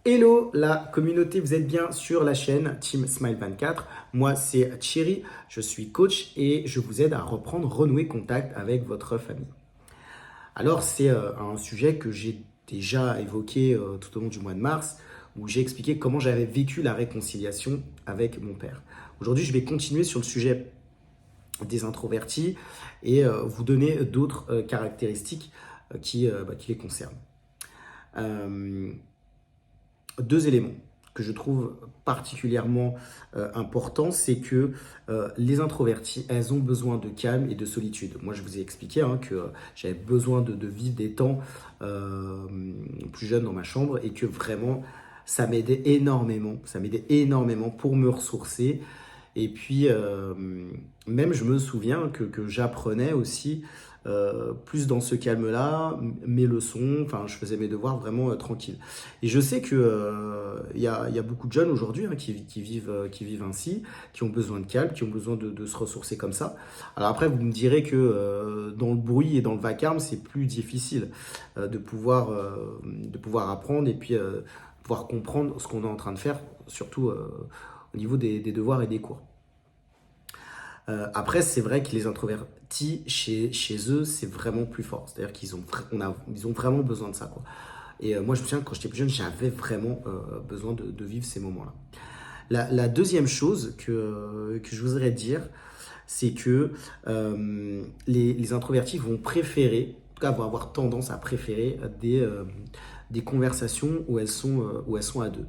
Hello la communauté, vous êtes bien sur la chaîne Team Smile 24. Moi c'est Thierry, je suis coach et je vous aide à renouer contact avec votre famille. Alors c'est un sujet que j'ai déjà évoqué tout au long du mois de mars où j'ai expliqué comment j'avais vécu la réconciliation avec mon père. Aujourd'hui je vais continuer sur le sujet des introvertis et vous donner d'autres caractéristiques qui les concernent. Deux éléments que je trouve particulièrement importants, c'est que les introvertis, elles ont besoin de calme et de solitude. Moi, je vous ai expliqué que j'avais besoin de vivre des temps plus jeunes dans ma chambre et que vraiment, ça m'aidait énormément pour me ressourcer. Et puis, même je me souviens que j'apprenais aussi plus dans ce calme-là, mes leçons, enfin je faisais mes devoirs vraiment tranquille. Et je sais que y a beaucoup de jeunes aujourd'hui qui vivent ainsi, qui ont besoin de calme, qui ont besoin de se ressourcer comme ça. Alors après, vous me direz que dans le bruit et dans le vacarme, c'est plus difficile de pouvoir apprendre et puis pouvoir comprendre ce qu'on est en train de faire, surtout au niveau des devoirs et des cours. Après, c'est vrai que les introvertis, chez eux, c'est vraiment plus fort. C'est-à-dire ils ont vraiment besoin de ça, quoi. Et moi, je me souviens que quand j'étais plus jeune, j'avais vraiment besoin de vivre ces moments-là. La deuxième chose que je voudrais dire, c'est que les introvertis vont préférer, en tout cas vont avoir tendance à préférer des conversations où elles sont à deux.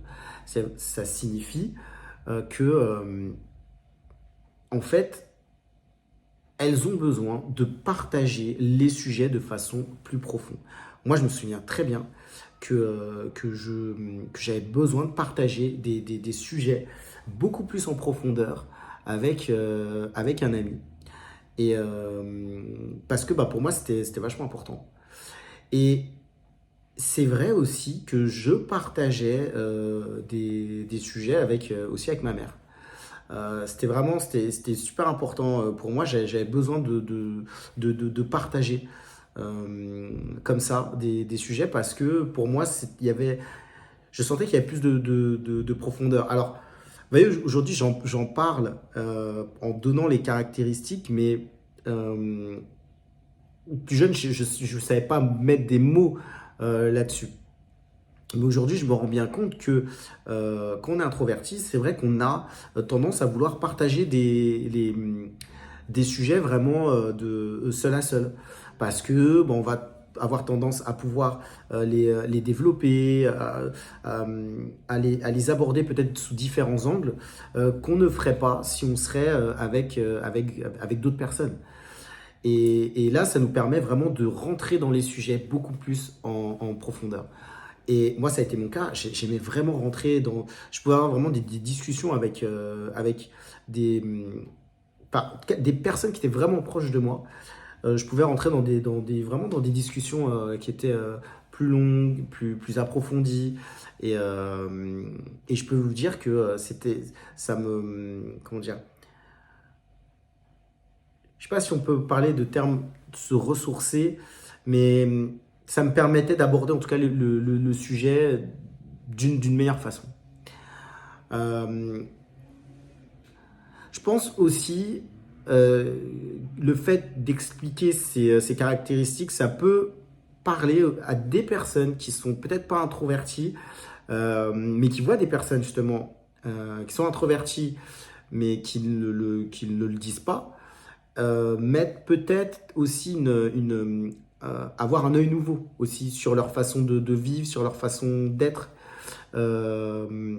Ça signifie que en fait, elles ont besoin de partager les sujets de façon plus profonde. Moi, je me souviens très bien que j'avais besoin de partager des sujets beaucoup plus en profondeur avec un ami. Et parce que pour moi, c'était vachement important. Et c'est vrai aussi que je partageais des sujets aussi avec ma mère. C'était super important pour moi. J'avais besoin de partager comme ça des sujets parce que pour moi, je sentais qu'il y avait plus de profondeur. Alors, vous voyez, aujourd'hui, j'en parle en donnant les caractéristiques, mais plus jeune, je ne savais pas mettre des mots là-dessus. Mais aujourd'hui, je me rends bien compte que quand on est introverti, c'est vrai qu'on a tendance à vouloir partager des sujets vraiment de seul à seul. Parce que on va avoir tendance à pouvoir les développer, à les aborder peut-être sous différents angles qu'on ne ferait pas si on serait avec d'autres personnes. Et là, ça nous permet vraiment de rentrer dans les sujets beaucoup plus en profondeur. Et moi, ça a été mon cas. J'aimais vraiment rentrer dans. Je pouvais avoir vraiment des discussions avec des personnes qui étaient vraiment proches de moi. Je pouvais rentrer vraiment dans des discussions qui étaient plus longues, plus approfondies. Et je peux vous dire que comment dire, je sais pas si on peut parler de termes de se ressourcer, mais ça me permettait d'aborder en tout cas le sujet d'une meilleure façon. Euh, je pense aussi le fait d'expliquer ces caractéristiques, ça peut parler à des personnes qui sont peut-être pas introverties, mais qui voient des personnes justement qui sont introverties, mais qui ne le disent pas. Mettre peut-être aussi avoir un œil nouveau aussi sur leur façon de vivre, sur leur façon d'être, euh,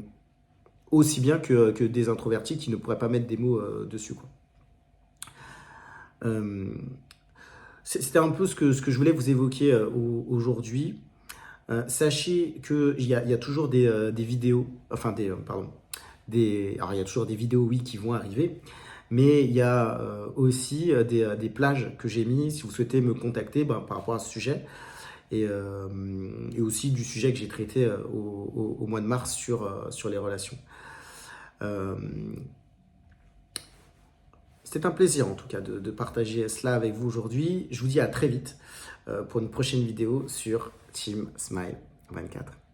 aussi bien que des introvertis qui ne pourraient pas mettre des mots dessus, quoi. Euh, C'était un peu ce que je voulais vous évoquer aujourd'hui. Sachez qu'il y a toujours des vidéos, enfin pardon, alors il y a toujours des vidéos, oui, qui vont arriver, mais il y a aussi des plages que j'ai mis si vous souhaitez me contacter par rapport à ce sujet et aussi du sujet que j'ai traité au mois de mars sur les relations. Euh, C'était un plaisir en tout cas de partager cela avec vous aujourd'hui. Je vous dis à très vite pour une prochaine vidéo sur Team Smile 24.